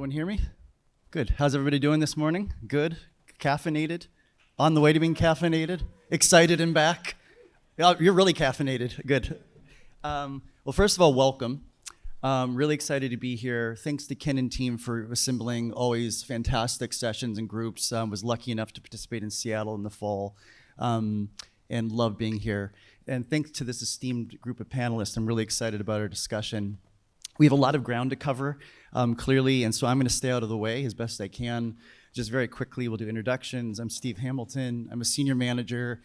Everyone hear me? Good. How's everybody doing this morning? Good? Caffeinated? On the way to being caffeinated? Excited and back? You're really caffeinated. Good. Well, first of all, welcome. Really excited to be here. Thanks to Ken and team for assembling always fantastic sessions and groups. Was lucky enough to participate in Seattle in the fall and love being here. And thanks to this esteemed group of panelists, I'm really excited about our discussion. We have a lot of ground to cover, clearly, and so I'm going to stay out of the way as best I can. Just very quickly, we'll do introductions. I'm Steve Hamilton. I'm a senior manager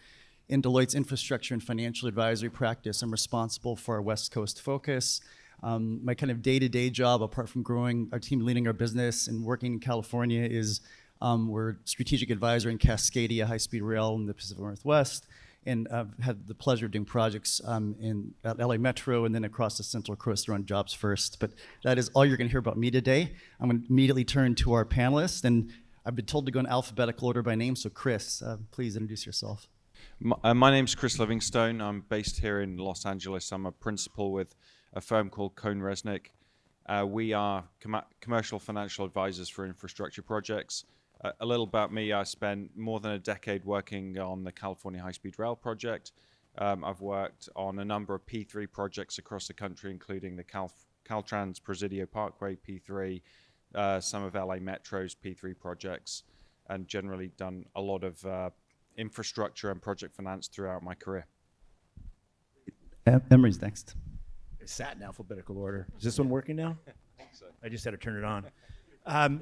in Deloitte's infrastructure and financial advisory practice. I'm responsible for our West Coast focus. My kind of day-to-day job, apart from growing our team, leading our business, and working in California, is we're strategic advisor in Cascadia high-speed rail in the Pacific Northwest, and I've had the pleasure of doing projects at LA Metro and then across the Central Coast around Jobs First. But that is all you're going to hear about me today. I'm going to immediately turn to our panelists, and I've been told to go in alphabetical order by name. So Chris, please introduce yourself. My name's Chris Livingstone. I'm based here in Los Angeles. I'm a principal with a firm called CohnReznick. We are commercial financial advisors for infrastructure projects. A little about me, I spent more than a decade working on the California high-speed rail project. I've worked on a number of P3 projects across the country, including the Caltrans Presidio Parkway P3, some of LA Metro's P3 projects, and generally done a lot of infrastructure and project finance throughout my career. Emery's next. It's sat in alphabetical order. Is this one working now? I think so. I just had to turn it on.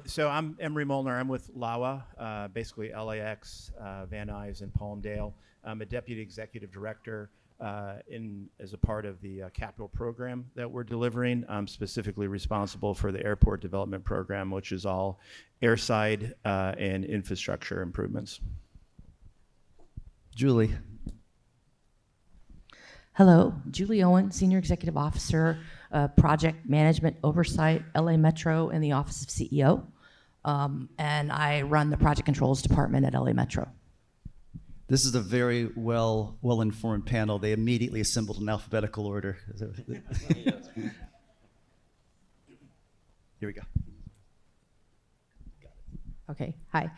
So I'm Emery Molnar. I'm with LAWA, basically LAX, Van Nuys, and Palmdale. I'm a deputy executive director as a part of the capital program that we're delivering. I'm specifically responsible for the airport development program, which is all airside and infrastructure improvements. Julie. Hello, Julie Owen, Senior Executive Officer, Project Management Oversight, LA Metro, in the Office of CEO. And I run the Project Controls Department at LA Metro. This is a very well-informed panel. They immediately assembled in alphabetical order. Here we go. Okay, hi.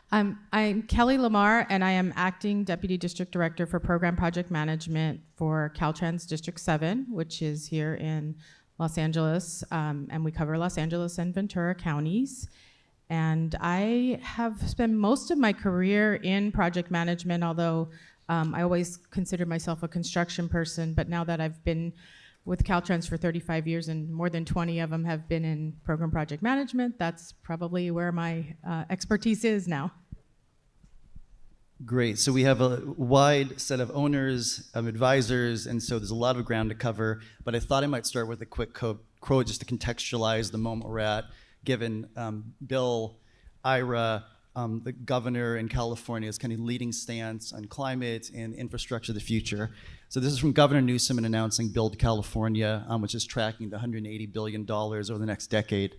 I'm Kelly Lamar, and I am Acting Deputy District Director for Program Project Management for Caltrans District 7, which is here in Los Angeles, and we cover Los Angeles and Ventura counties. And I have spent most of my career in project management, although I always considered myself a construction person, but now that I've been with Caltrans for 35 years and more than 20 of them have been in program project management, that's probably where my expertise is now. Great. So we have a wide set of owners, advisors, and so there's a lot of ground to cover. But I thought I might start with a quick quote just to contextualize the moment we're at, given Bill, Ira, the governor in California's kind of leading stance on climate and infrastructure of the future. So this is from Governor Newsom in announcing Build California, which is tracking the $180 billion over the next decade.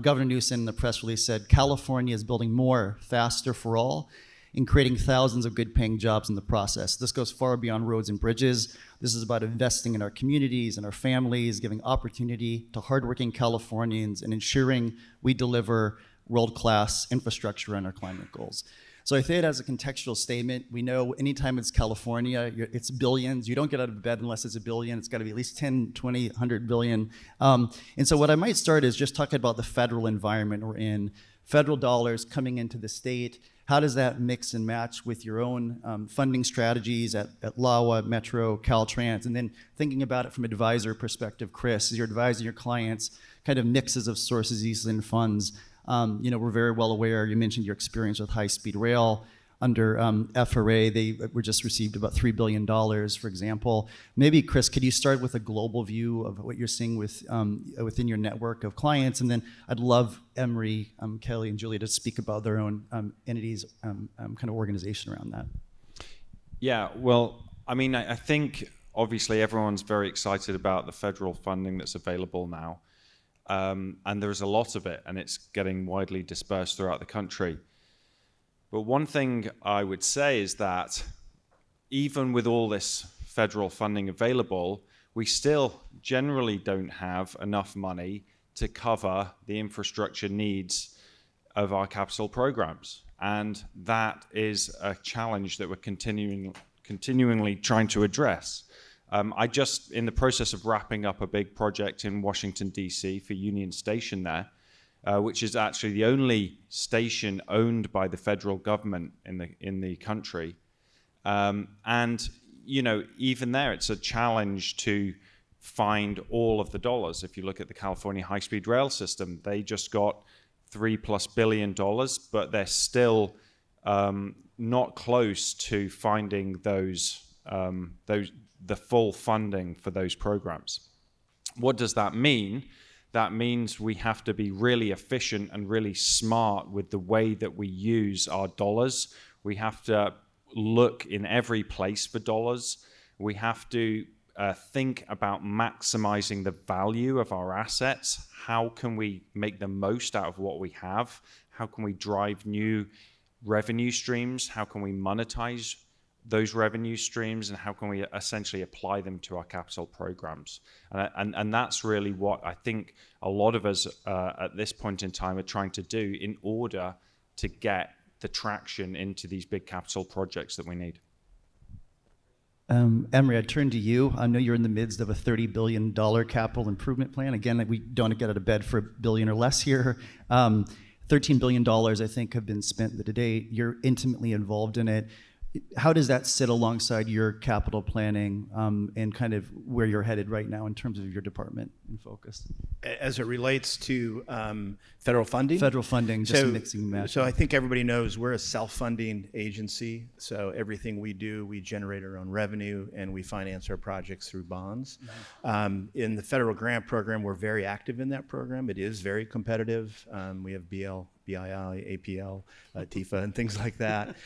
Governor Newsom in the press release said, California is building more, faster for all, and creating thousands of good-paying jobs in the process. This goes far beyond roads and bridges. This is about investing in our communities and our families, giving opportunity to hardworking Californians, and ensuring we deliver world-class infrastructure on our climate goals. So I say it as a contextual statement. We know anytime it's California, it's billions. You don't get out of bed unless it's a billion. It's got to be at least 10, 20, 100 billion. And so what I might start is just talking about the federal environment we're in. Federal dollars coming into the state. How does that mix and match with your own funding strategies at LAWA, Metro, Caltrans? And then thinking about it from an advisor perspective, Chris, as you're advising your clients, kind of mixes of sources, uses, and funds. We're very well aware, you mentioned your experience with high-speed rail. Under FRA, they were just received about $3 billion, for example. Maybe, Chris, could you start with a global view of what you're seeing within your network of clients? And then I'd love Emery, Kelly, and Julia to speak about their own entities, kind of organization around that. Yeah, well, I mean, I think obviously everyone's very excited about the federal funding that's available now. And there's a lot of it, and it's getting widely dispersed throughout the country. But one thing I would say is that even with all this federal funding available, we still generally don't have enough money to cover the infrastructure needs of our capital programs. And that is a challenge that we're continually trying to address. I just, in the process of wrapping up a big project in Washington, D.C. for Union Station there, which is actually the only station owned by the federal government in the country. And, you know, even there, it's a challenge to find all of the dollars. If you look at the California high-speed rail system, they just got $3+ billion, but they're still not close to finding the full funding for those programs. What does that mean? That means we have to be really efficient and really smart with the way that we use our dollars. We have to look in every place for dollars. We have to think about maximizing the value of our assets. How can we make the most out of what we have? How can we drive new revenue streams? How can we monetize those revenue streams, and how can we essentially apply them to our capital programs? And that's really what I think a lot of us at this point in time are trying to do in order to get the traction into these big capital projects that we need. Emery, I turn to you. I know you're in the midst of a $30 billion capital improvement plan. Again, we don't get out of bed for $1 billion or less here. $13 billion, I think, have been spent to date. You're intimately involved in it. How does that sit alongside your capital planning and kind of where you're headed right now in terms of your department and focus? As it relates to federal funding? Federal funding, just mixing and matching. So I think everybody knows we're a self-funding agency. So everything we do, we generate our own revenue and we finance our projects through bonds. In the federal grant program, we're very active in that program. It is very competitive. We have BII, APL, TIFA, and things like that.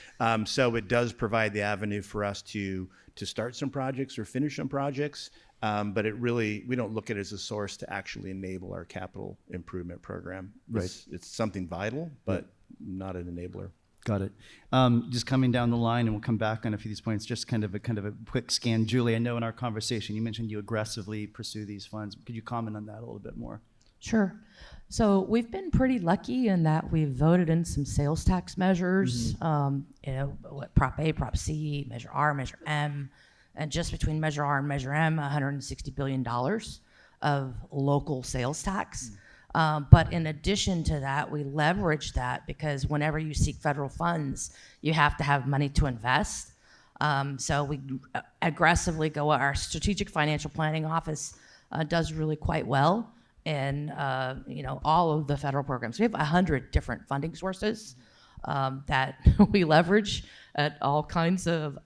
So it does provide the avenue for us to start some projects or finish some projects. But we don't look at it as a source to actually enable our capital improvement program. Right. It's something vital, but not an enabler. Got it. Just coming down the line, and we'll come back on a few of these points. Just kind of a quick scan. Julie, I know in our conversation you mentioned you aggressively pursue these funds. Could you comment on that a little bit more? Sure. So we've been pretty lucky in that we've voted in some sales tax measures, Prop A, Prop C, Measure R, Measure M, and just between Measure R and Measure M, $160 billion of local sales tax. But in addition to that, we leverage that because whenever you seek federal funds, you have to have money to invest. So we aggressively go, our strategic financial planning office does really quite well in all of the federal programs. We have 100 different funding sources that we leverage at all kinds of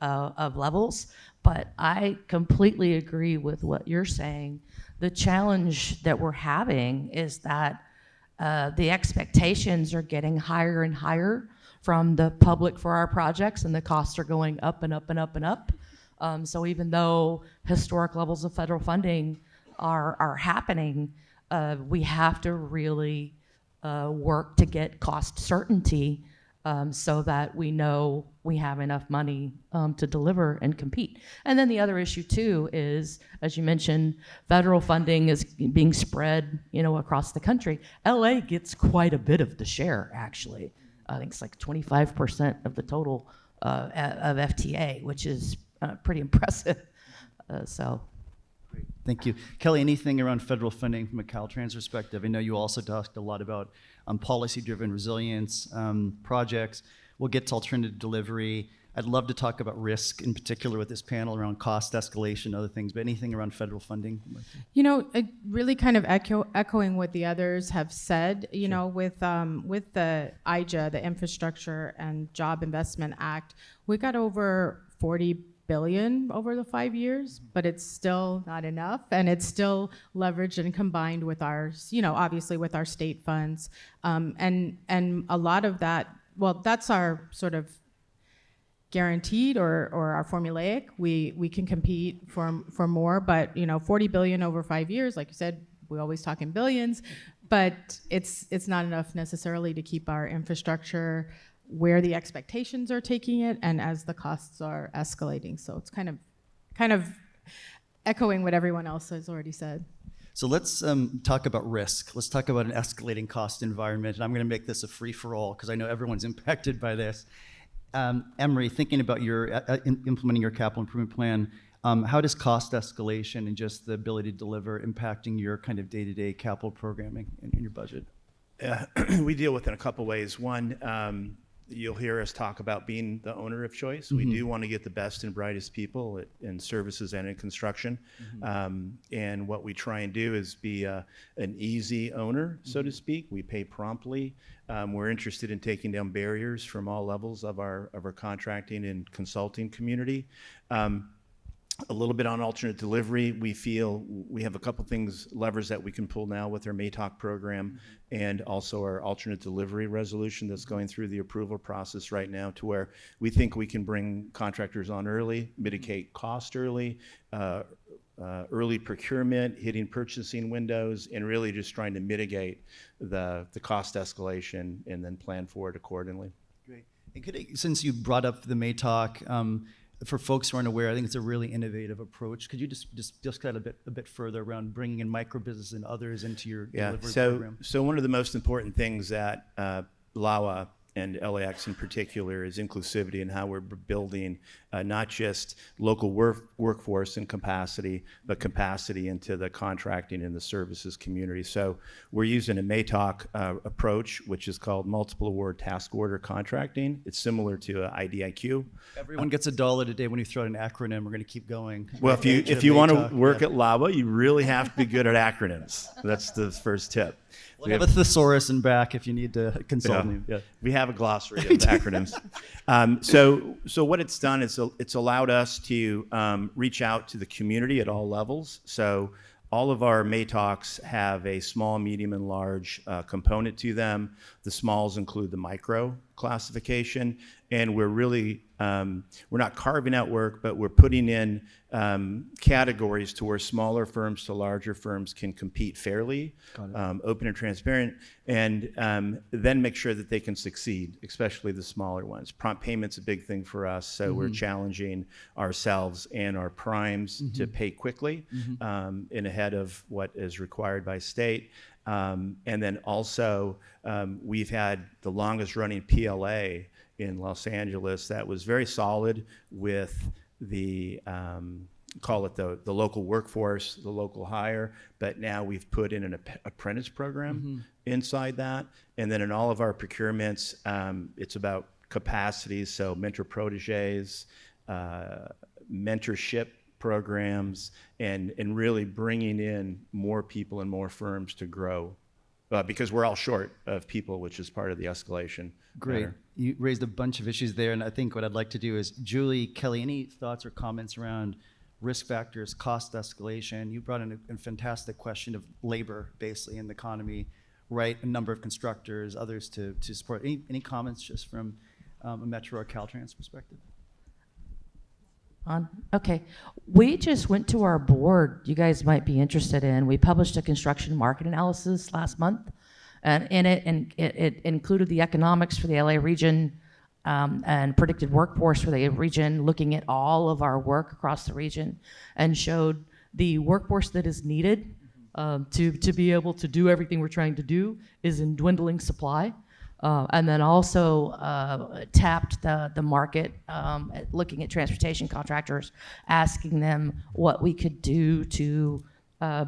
levels. But I completely agree with what you're saying. The challenge that we're having is that the expectations are getting higher and higher from the public for our projects, and the costs are going up and up and up and up. So even though historic levels of federal funding are happening, we have to really work to get cost certainty so that we know we have enough money to deliver and compete. And then the other issue too is, as you mentioned, federal funding is being spread, across the country. LA gets quite a bit of the share, actually. I think it's like 25% of the total of FTA, which is pretty impressive. Great, thank you. Kelly, anything around federal funding from a Caltrans perspective? I know you also talked a lot about policy-driven resilience projects. We'll get to alternative delivery. I'd love to talk about risk in particular with this panel around cost escalation, other things, but anything around federal funding? Really kind of echoing what the others have said, with the IJA, the Infrastructure and Job Investment Act, we got over $40 billion over the 5 years, but it's still not enough, and it's still leveraged and combined with our, obviously with our state funds, and a lot of that. Well, that's our sort of guaranteed or our formulaic. We can compete for more, but $40 billion over 5 years, like you said, we always talk in billions, but it's not enough necessarily to keep our infrastructure where the expectations are taking it and as the costs are escalating. So it's kind of echoing what everyone else has already said. So let's talk about risk. Let's talk about an escalating cost environment. And I'm going to make this a free-for-all because I know everyone's impacted by this. Emery, thinking about your implementing your capital improvement plan, how does cost escalation and just the ability to deliver impacting your kind of day-to-day capital programming in your budget? We deal with it in a couple ways. One, you'll hear us talk about being the owner of choice. We do want to get the best and brightest people in services and in construction. And what we try and do is be an easy owner, so to speak. We pay promptly. We're interested in taking down barriers from all levels of our contracting and consulting community. A little bit on alternate delivery. We feel we have a couple levers that we can pull now with our MATOC program and also our alternate delivery resolution that's going through the approval process right now, to where we think we can bring contractors on early, mitigate cost early, early procurement, hitting purchasing windows, and really just trying to mitigate the cost escalation and then plan for it accordingly. Great. And since you brought up the MATOC, for folks who aren't aware, I think it's a really innovative approach. Could you just cut a bit further around bringing in micro business and others into your delivery program? So one of the most important things that LAWA and LAX in particular is inclusivity, and how we're building not just local workforce and capacity, but capacity into the contracting and the services community. So we're using a MATOC approach, which is called multiple award task order contracting. It's similar to IDIQ. Everyone gets $1 today when you throw out an acronym. We're going to keep going. Well, if you want to work at LAWA, you really have to be good at acronyms. That's the first tip. We have a thesaurus in back if you need to consult me. Yeah. We have a glossary of acronyms. So what it's done is it's allowed us to reach out to the community at all levels. So all of our MATOCs have a small, medium, and large component to them. The smalls include the micro classification, and we're really we're not carving out work, but we're putting in categories to where smaller firms to larger firms can compete fairly, open and transparent, and then make sure that they can succeed, especially the smaller ones. Prompt payment's a big thing for us, so we're challenging ourselves and our primes to pay quickly and ahead of what is required by state. And then also, we've had the longest running PLA in Los Angeles that was very solid with the, call it the local workforce, the local hire, but now we've put in an apprentice program inside that. And then in all of our procurements, it's about capacities, so mentor proteges, mentorship programs, and really bringing in more people and more firms to grow, because we're all short of people, which is part of the escalation. Great. matter. You raised a bunch of issues there, and I think what I'd like to do is, Julie, Kelly, any thoughts or comments around risk factors, cost escalation? You brought in a fantastic question of labor, basically, in the economy, right? A number of constructors, others to support. Any comments just from a Metro or Caltrans perspective? Okay. We just went to our board, you guys might be interested in. We published a construction market analysis last month, and in it included the economics for the LA region and predicted workforce for the region, looking at all of our work across the region, and showed the workforce that is needed to be able to do everything we're trying to do is in dwindling supply. And then also tapped the market, looking at transportation contractors, asking them what we could do to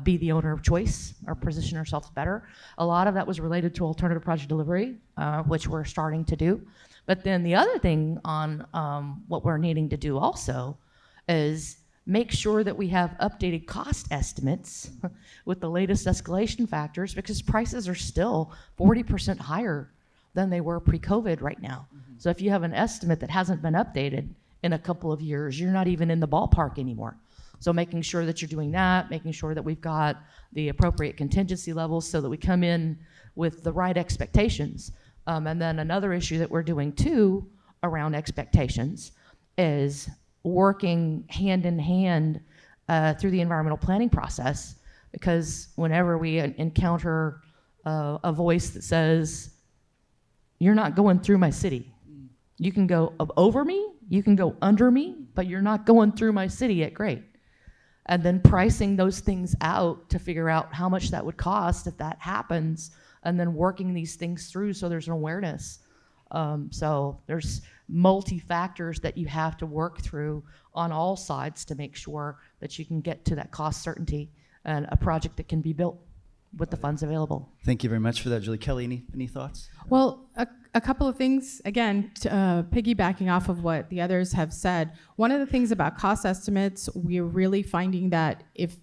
be the owner of choice or position ourselves better. A lot of that was related to alternative project delivery, which we're starting to do. But then the other thing on what we're needing to do also is make sure that we have updated cost estimates with the latest escalation factors, because prices are still 40% higher than they were pre-COVID right now. So if you have an estimate that hasn't been updated in a couple of years, you're not even in the ballpark anymore. So making sure that you're doing that, making sure that we've got the appropriate contingency levels so that we come in with the right expectations. And then another issue that we're doing too around expectations is working hand in hand through the environmental planning process, because whenever we encounter a voice that says, you're not going through my city. You can go over me, you can go under me, but you're not going through my city at grade. and then pricing those things out to figure out how much that would cost if that happens, and then working these things through so there's an awareness. So there's multi-factors that you have to work through on all sides to make sure that you can get to that cost certainty and a project that can be built with the funds available. Thank you very much for that, Julie. Kelly, any thoughts? Well, a couple of things, again, piggybacking off of what the others have said. One of the things about cost estimates, we're really finding that if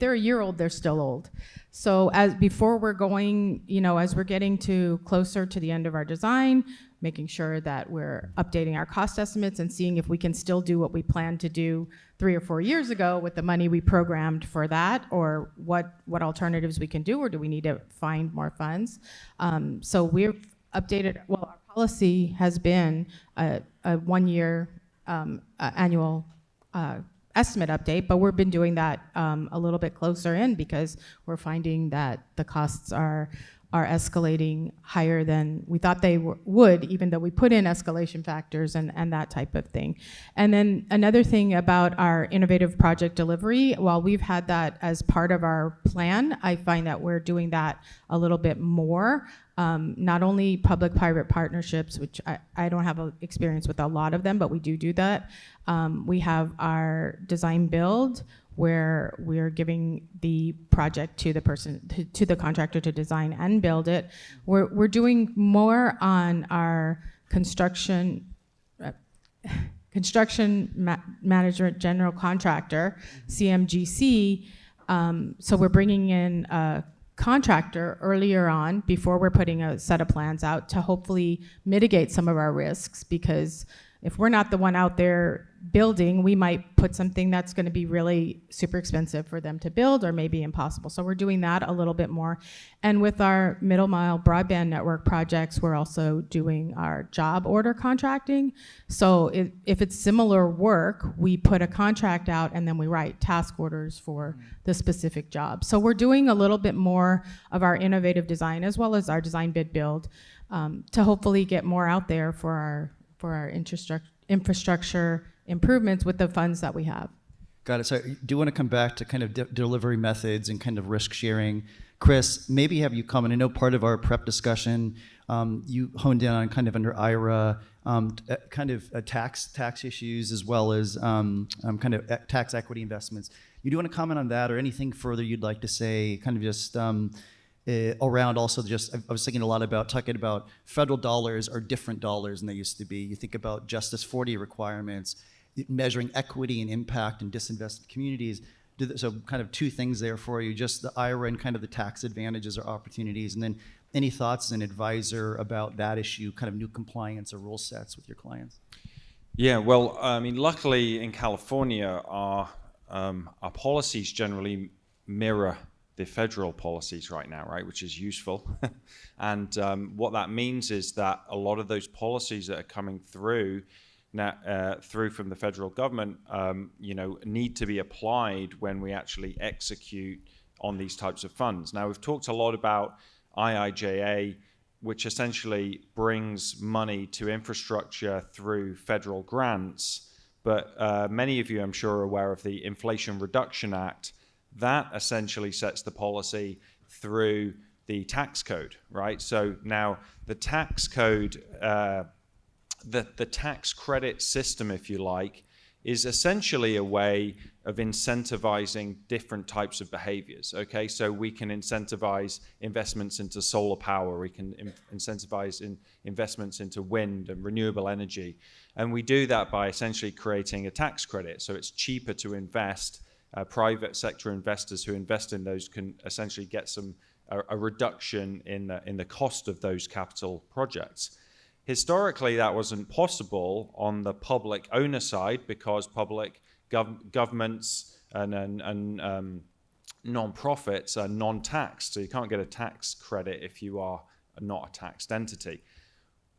they're a year old, they're still old. So before we're going, as we're getting closer to the end of our design, making sure that we're updating our cost estimates and seeing if we can still do what we planned to do 3 or 4 years ago with the money we programmed for that, or what alternatives we can do, or do we need to find more funds? So we've updated, our policy has been a 1-year annual estimate update, but we've been doing that a little bit closer in because we're finding that the costs are escalating higher than we thought they would, even though we put in escalation factors and that type of thing. And then another thing about our innovative project delivery, while we've had that as part of our plan, I find that we're doing that a little bit more. Not only public-private partnerships, which I don't have experience with a lot of them, but we do that. We have our design build, where we're giving the project to the person, to the contractor to design and build it. We're doing more on our construction management general contractor, CMGC. So we're bringing in a contractor earlier on before we're putting a set of plans out to hopefully mitigate some of our risks, because if we're not the one out there building, we might put something that's going to be really super expensive for them to build or maybe impossible. So we're doing that a little bit more. And with our middle mile broadband network projects, we're also doing our job order contracting. So if it's similar work, we put a contract out and then we write task orders for the specific job. So we're doing a little bit more of our innovative design as well as our design bid build to hopefully get more out there for our infrastructure improvements with the funds that we have. Got it. So I do want to come back to kind of delivery methods and kind of risk sharing. Chris, maybe have you comment? I know part of our prep discussion, you honed in on kind of under IRA, kind of tax issues as well as kind of tax equity investments. You do want to comment on that, or anything further you'd like to say, kind of just around also just, I was thinking a lot about talking about federal dollars are different dollars than they used to be. You think about Justice 40 requirements, measuring equity and impact in disinvested communities. So kind of two things there for you, just the IRA and kind of the tax advantages or opportunities, and then any thoughts as an advisor about that issue, kind of new compliance or rule sets with your clients? Yeah, well, I mean, luckily in California, our policies generally mirror the federal policies right now, right, which is useful. And what that means is that a lot of those policies that are coming through now, through from the federal government, need to be applied when we actually execute on these types of funds. Now, we've talked a lot about IIJA, which essentially brings money to infrastructure through federal grants. But many of you, I'm sure, are aware of the Inflation Reduction Act. That essentially sets the policy through the tax code, right? So now the tax code, the tax credit system, if you like, is essentially a way of incentivizing different types of behaviors, okay? So we can incentivize investments into solar power, we can incentivize investments into wind and renewable energy. And we do that by essentially creating a tax credit. So it's cheaper to invest. Private sector investors who invest in those can essentially get a reduction in the cost of those capital projects. Historically, that wasn't possible on the public owner side because public governments and non-profits are non-taxed, so you can't get a tax credit if you are not a taxed entity.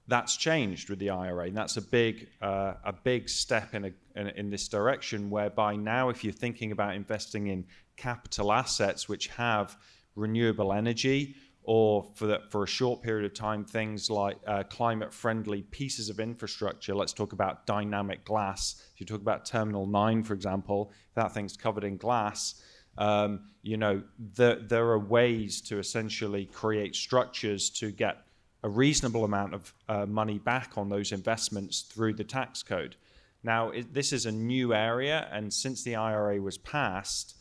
That's changed with the IRA, and that's a big step in this direction, whereby now if you're thinking about investing in capital assets which have renewable energy or for a short period of time, things like climate-friendly pieces of infrastructure. Let's talk about dynamic glass. If you talk about Terminal 9, for example, that thing's covered in glass. You know, there are ways to essentially create structures to get a reasonable amount of money back on those investments through the tax code. Now, this is a new area, and since the IRA was passed,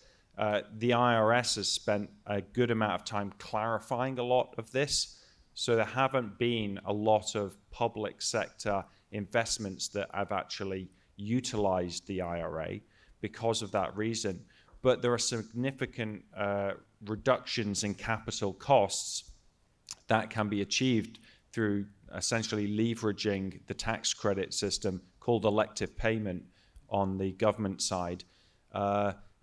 the IRS has spent a good amount of time clarifying a lot of this. So there haven't been a lot of public sector investments that have actually utilized the IRA because of that reason. But there are significant reductions in capital costs that can be achieved through essentially leveraging the tax credit system called elective payment on the government side.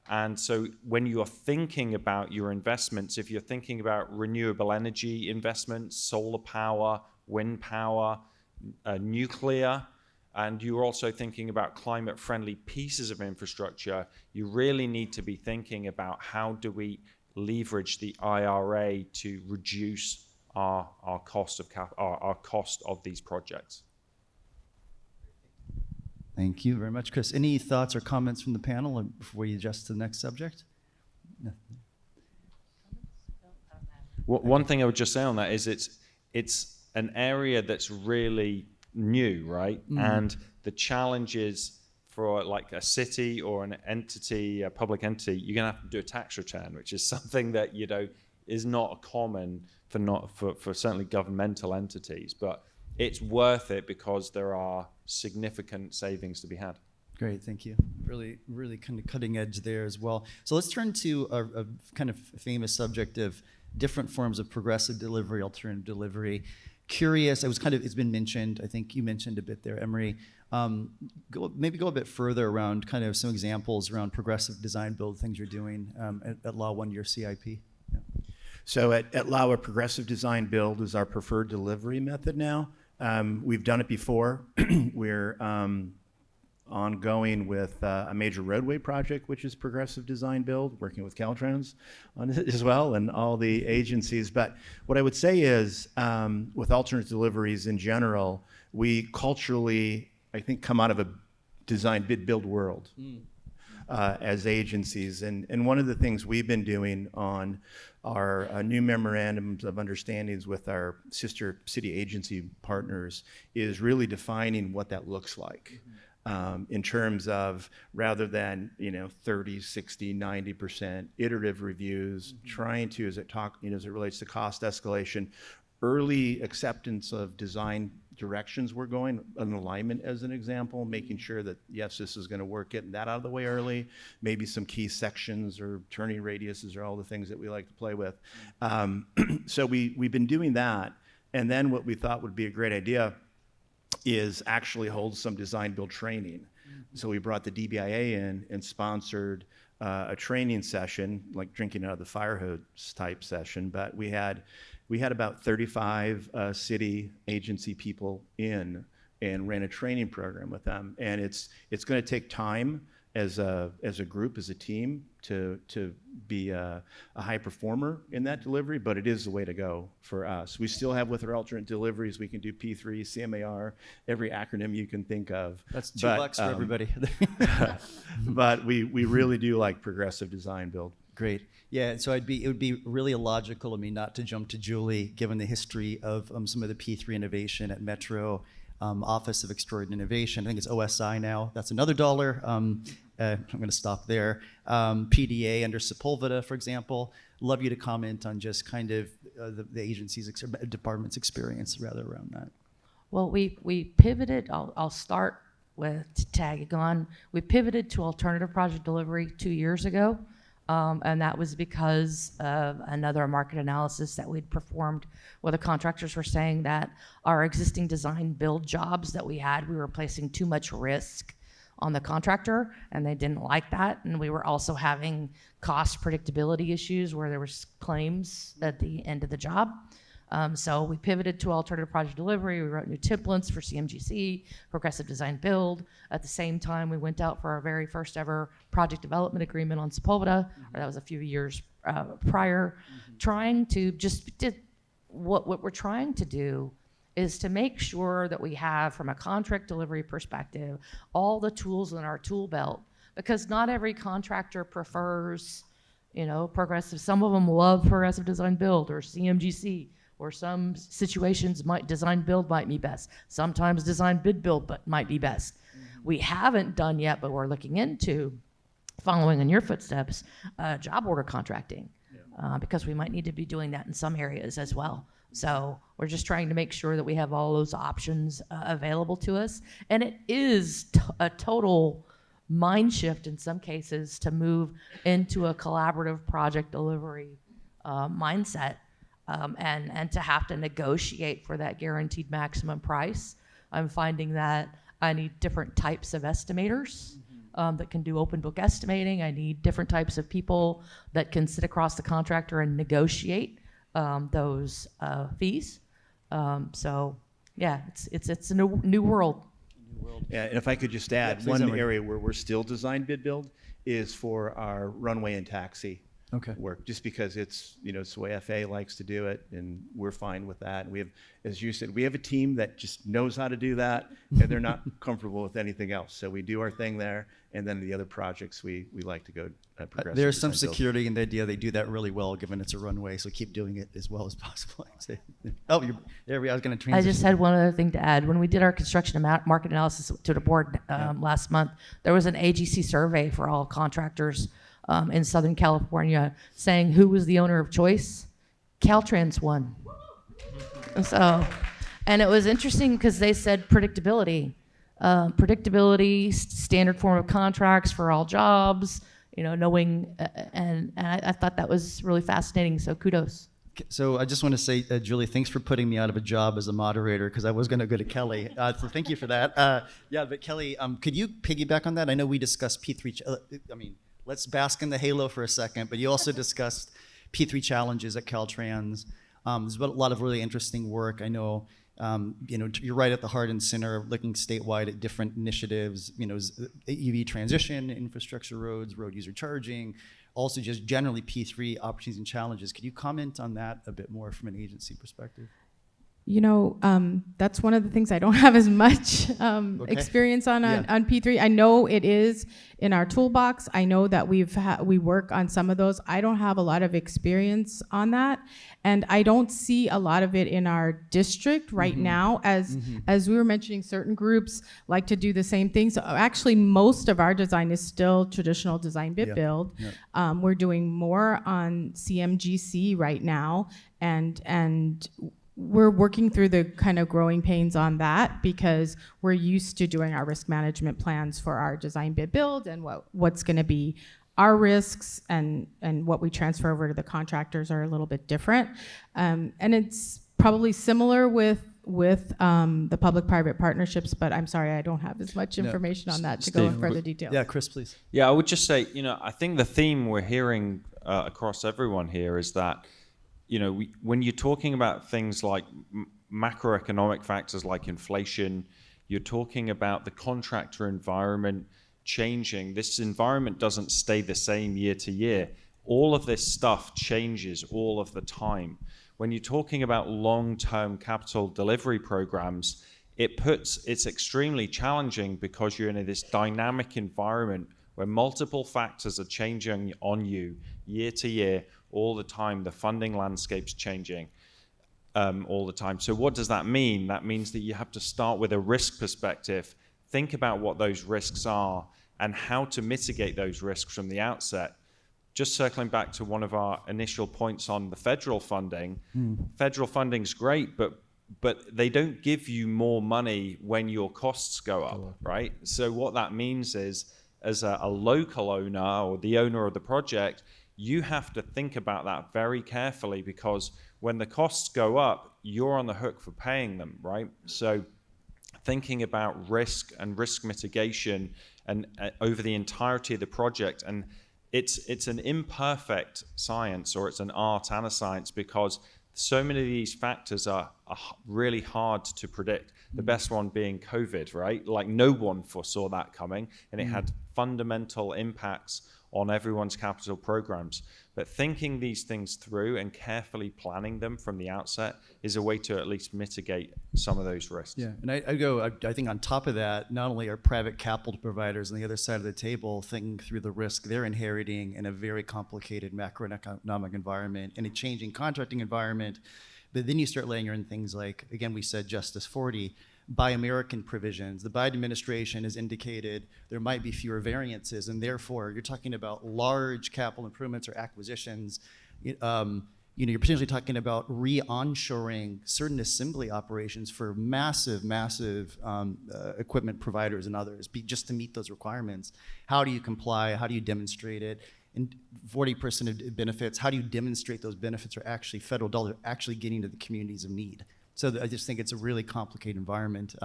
And so when you are thinking about your investments, if you're thinking about renewable energy investments, solar power, wind power, nuclear, and you're also thinking about climate-friendly pieces of infrastructure, you really need to be thinking about how do we leverage the IRA to reduce our cost of these projects. Thank you very much, Chris. Any thoughts or comments from the panel before we adjust to the next subject? No. One thing I would just say on that is it's an area that's really new, right? And the challenges for like a city or an entity, a public entity, you're gonna have to do a tax return, which is something that, you know, is not common for certainly governmental entities, but it's worth it because there are significant savings to be had. Great, thank you. Really, really kind of cutting edge there as well. So let's turn to a kind of famous subject of different forms of progressive delivery, alternative delivery. Curious, it's been mentioned, I think you mentioned a bit there, Emery. Maybe go a bit further around kind of some examples around progressive design build, things you're doing at LAWA under your CIP. Yeah. So at LAWA, progressive design build is our preferred delivery method now. We've done it before. We're ongoing with a major roadway project, which is progressive design build, working with Caltrans on it as well and all the agencies. But what I would say is with alternate deliveries in general, we culturally, I think, come out of a design bid build world as agencies. And one of the things we've been doing on our new memorandums of understandings with our sister city agency partners is really defining what that looks like. In terms of rather than 30, 60, 90% iterative reviews, trying to, as it relates to cost escalation, early acceptance of design directions we're going, an alignment as an example, making sure that yes, this is going to work, getting that out of the way early, maybe some key sections or turning radiuses or all the things that we like to play with. So we've been doing that, and then what we thought would be a great idea is actually hold some design build training. So we brought the DBIA in and sponsored a training session, like drinking out of the fire hose type session, but we had about 35 city agency people in and ran a training program with them. And it's going to take time as a group, as a team, to be a high performer in that delivery, but it is the way to go for us. We still have with our alternate deliveries, we can do P3, CMAR, every acronym you can think of. That's $2 for everybody. But we really do like progressive design build. Great. Yeah, so it would be really illogical of me not to jump to Julie, given the history of some of the P3 innovation at Metro, Office of Extraordinary Innovation. I think it's OSI now. That's another dollar. I'm going to stop there. PDA under Sepulveda, for example. Love you to comment on just kind of the agency's department's experience rather around that. Well, we pivoted. I'll start with tagging on. We pivoted to alternative project delivery 2 years ago. And that was because of another market analysis that we'd performed where the contractors were saying that our existing design build jobs that we were placing too much risk on the contractor, and they didn't like that. And we were also having cost predictability issues where there was claims at the end of the job. So we pivoted to alternative project delivery. We wrote new templates for CMGC, progressive design build. At the same time, we went out for our very first ever project development agreement on Sepulveda, or that was a few years prior, trying to just what we're trying to do is to make sure that we have, from a contract delivery perspective, all the tools in our tool belt, because not every contractor prefers, progressive. Some of them love progressive design build or CMGC, or some situations design build might be best. Sometimes design bid build might be best. We haven't done yet, but we're looking into, following in your footsteps, job order contracting, because we might need to be doing that in some areas as well. So we're just trying to make sure that we have all those options available to us. And it is a total mind shift in some cases to move into a collaborative project delivery mindset, and to have to negotiate for that guaranteed maximum price. I'm finding that I need different types of estimators that can do open book estimating. I need different types of people that can sit across the contractor and negotiate those fees. So yeah, it's a new world. Yeah, and if I could just add, please, one Emery. area where we're still design bid build is for our runway and taxi work, just because it's the way FAA likes to do it, and we're fine with that. And we have, as you said, we have a team that just knows how to do that, and they're not comfortable with anything else. So we do our thing there, and then the other projects we like to go progressive. There's some design build. security in the idea they do that really well, given it's a runway, so keep doing it as well as possible. Oh, there we are. I was going to transition. I just had one other thing to add. When we did our construction market analysis to the board last month, there was an AGC survey for all contractors in Southern California saying who was the owner of choice. Caltrans won. So, and it was interesting because they said predictability. Standard form of contracts for all jobs, knowing, and I thought that was really fascinating, so kudos. So I just want to say, Julie, thanks for putting me out of a job as a moderator, because I was going to go to Kelly. So thank you for that. But Kelly, could you piggyback on that? I know we discussed P3. Let's bask in the halo for a second, but you also discussed P3 challenges at Caltrans. There's been a lot of really interesting work. I know, you're right at the heart and center of looking statewide at different initiatives, EV transition, infrastructure roads, road user charging, also just generally P3 opportunities and challenges. Could you comment on that a bit more from an agency perspective? That's one of the things I don't have as much experience on P3. I know it is in our toolbox. I know that we work on some of those. I don't have a lot of experience on that, and I don't see a lot of it in our district right now. As we were mentioning, certain groups like to do the same thing. So actually, most of our design is still traditional design bid build. We're doing more on CMGC right now, and we're working through the kind of growing pains on that, because we're used to doing our risk management plans for our design bid build and what's going to be our risks, and what we transfer over to the contractors are a little bit different. And it's probably similar with the public-private partnerships, but I'm sorry, I don't have as much information on that to go in further details. Yeah, Chris, please. Yeah, I would just say, I think the theme we're hearing across everyone here is that, when you're talking about things like macroeconomic factors like inflation, you're talking about the contractor environment changing. This environment doesn't stay the same year to year. All of this stuff changes all of the time. When you're talking about long-term capital delivery programs, it's extremely challenging, because you're in this dynamic environment where multiple factors are changing on you year to year all the time. The funding landscape's changing all the time. So what does that mean? That means that you have to start with a risk perspective, think about what those risks are and how to mitigate those risks from the outset. Just circling back to one of our initial points on the federal funding, federal funding's great, but they don't give you more money when your costs go up, right? So what that means is, as a local owner or the owner of the project, you have to think about that very carefully, because when the costs go up, you're on the hook for paying them, right? So thinking about risk and risk mitigation and over the entirety of the project, and it's an imperfect science, or it's an art and a science, because so many of these factors are really hard to predict. The best one being COVID, right? Like, no one foresaw that coming, and it had fundamental impacts on everyone's capital programs. But thinking these things through and carefully planning them from the outset is a way to at least mitigate some of those risks. Yeah, and I think on top of that, not only are private capital providers on the other side of the table thinking through the risk they're inheriting in a very complicated macroeconomic environment, in a changing contracting environment, but then you start layering in things like, again, we said Justice 40, Buy American provisions. The Biden administration has indicated there might be fewer variances, and therefore you're talking about large capital improvements or acquisitions. You're potentially talking about re-onshoring certain assembly operations for massive equipment providers and others, just to meet those requirements. How do you comply? How do you demonstrate it? And 40% of benefits, how do you demonstrate those benefits are actually federal dollars, actually getting to the communities of need? So I just think it's a really complicated environment.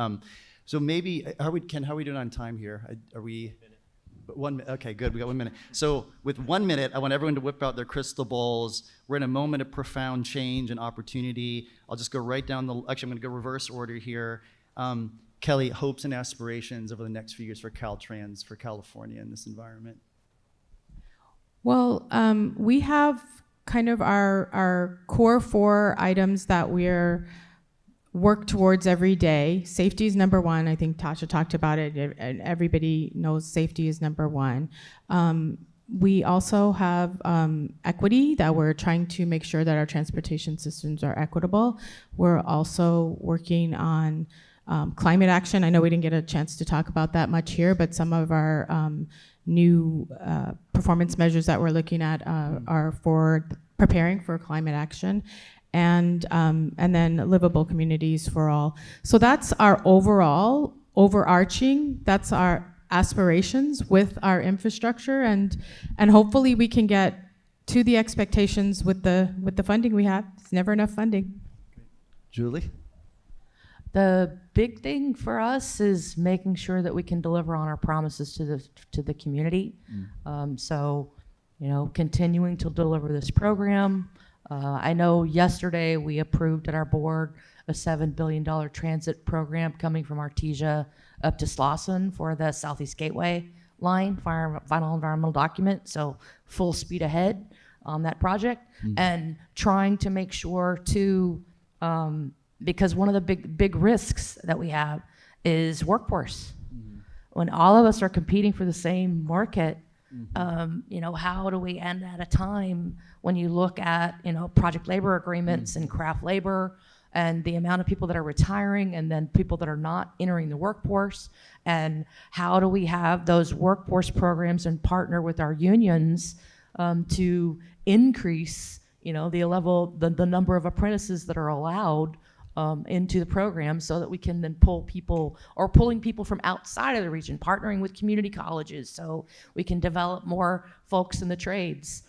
So maybe, Ken, how are we doing on time here? Are we? 1 minute. Okay, good. We got 1 minute. So with 1 minute, I want everyone to whip out their crystal balls. We're in a moment of profound change and opportunity. I'll just go right down actually, I'm going to go reverse order here. Kelly, hopes and aspirations over the next few years for Caltrans, for California in this environment. Well, we have kind of our core 4 items that we're work towards every day. Safety is number 1. I think Tasha talked about it, and everybody knows safety is number 1. We also have equity, that we're trying to make sure that our transportation systems are equitable. We're also working on climate action. I know we didn't get a chance to talk about that much here, but some of our new performance measures that we're looking at are for preparing for climate action. And then livable communities for all. So that's our overarching, that's our aspirations with our infrastructure, and hopefully we can get to the expectations with the funding we have. It's never enough funding. Julie? The big thing for us is making sure that we can deliver on our promises to the community. So, continuing to deliver this program. I know yesterday we approved at our board a $7 billion transit program coming from Artesia up to Slauson for the Southeast Gateway line, final environmental document. So full speed ahead on that project, and trying to make sure to, because one of the big risks that we have is workforce. When all of us are competing for the same market, how do we end at a time when you look at, project labor agreements and craft labor and the amount of people that are retiring and then people that are not entering the workforce, and how do we have those workforce programs and partner with our unions to increase, the number of apprentices that are allowed into the program, so that we can then pulling people from outside of the region, partnering with community colleges so we can develop more folks in the trades.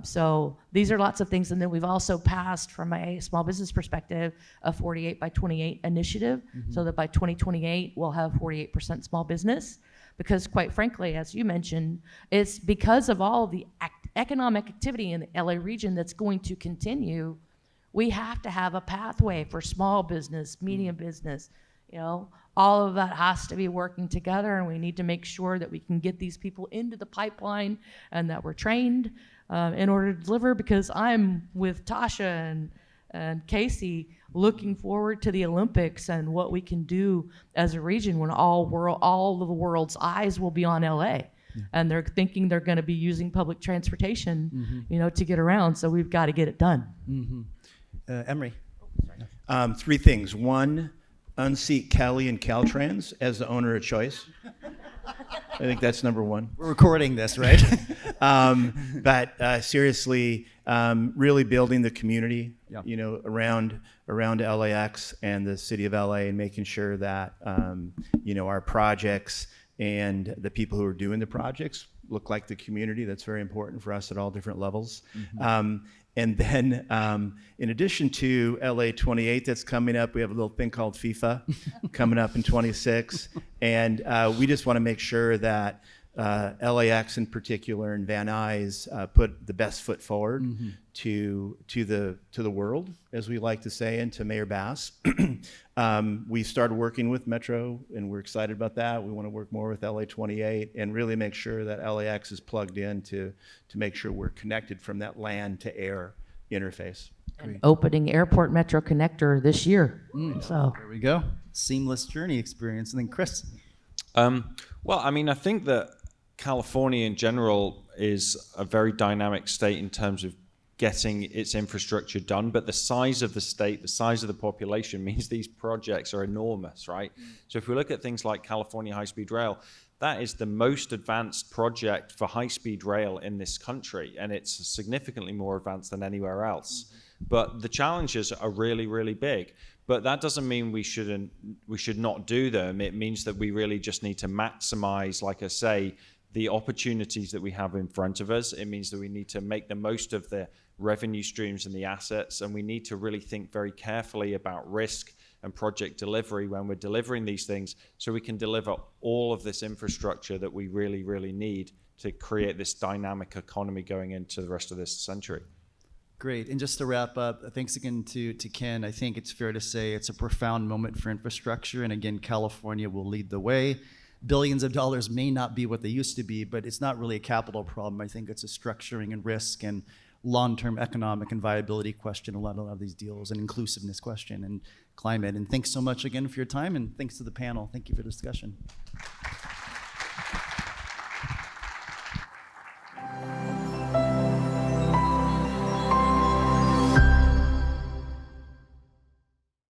So these are lots of things. And then we've also passed, from a small business perspective, a 48 by 28 initiative, so that by 2028 we'll have 48% small business. Because quite frankly, as you mentioned, it's because of all the economic activity in the LA region that's going to continue. We have to have a pathway for small business, medium business, all of that has to be working together, and we need to make sure that we can get these people into the pipeline and that we're trained in order to deliver, because I'm with Tasha and Casey looking forward to the Olympics and what we can do as a region when all of the world's eyes will be on LA. And they're thinking they're going to be using public transportation, to get around. So we've got to get it done. Emery? 3 things. 1, unseat Kelly and Caltrans as the owner of choice. I think that's number 1. We're recording this, right? But seriously, really building the community, around LAX and the city of LA, and making sure that our projects and the people who are doing the projects look like the community. That's very important for us at all different levels. And then, in addition to LA 28 that's coming up, we have a little thing called FIFA coming up in 26. And we just want to make sure that LAX in particular and Van Nuys put the best foot forward to the world, as we like to say, and to Mayor Bass. We started working with Metro, and we're excited about that. We want to work more with LA 28 and really make sure that LAX is plugged in to make sure we're connected from that land to air interface. And opening Airport Metro Connector this year. So There we go. Seamless journey experience. And then Chris. Well, I mean, I think that California in general is a very dynamic state in terms of getting its infrastructure done, but the size of the state, the size of the population means these projects are enormous, right? So if we look at things like California High-Speed Rail, that is the most advanced project for high-speed rail in this country, and it's significantly more advanced than anywhere else. But the challenges are really, really big. But that doesn't mean we should not do them. It means that we really just need to maximize, like I say, the opportunities that we have in front of us. It means that we need to make the most of the revenue streams and the assets, and we need to really think very carefully about risk and project delivery when we're delivering these things, so we can deliver all of this infrastructure that we really, really need to create this dynamic economy going into the rest of this century. Great. And just to wrap up, thanks again to Ken. I think it's fair to say it's a profound moment for infrastructure. And again, California will lead the way. Billions of dollars may not be what they used to be, but it's not really a capital problem. I think it's a structuring and risk and long-term economic and viability question, a lot of these deals, and inclusiveness question and climate. And thanks so much again for your time, and thanks to the panel. Thank you for the discussion.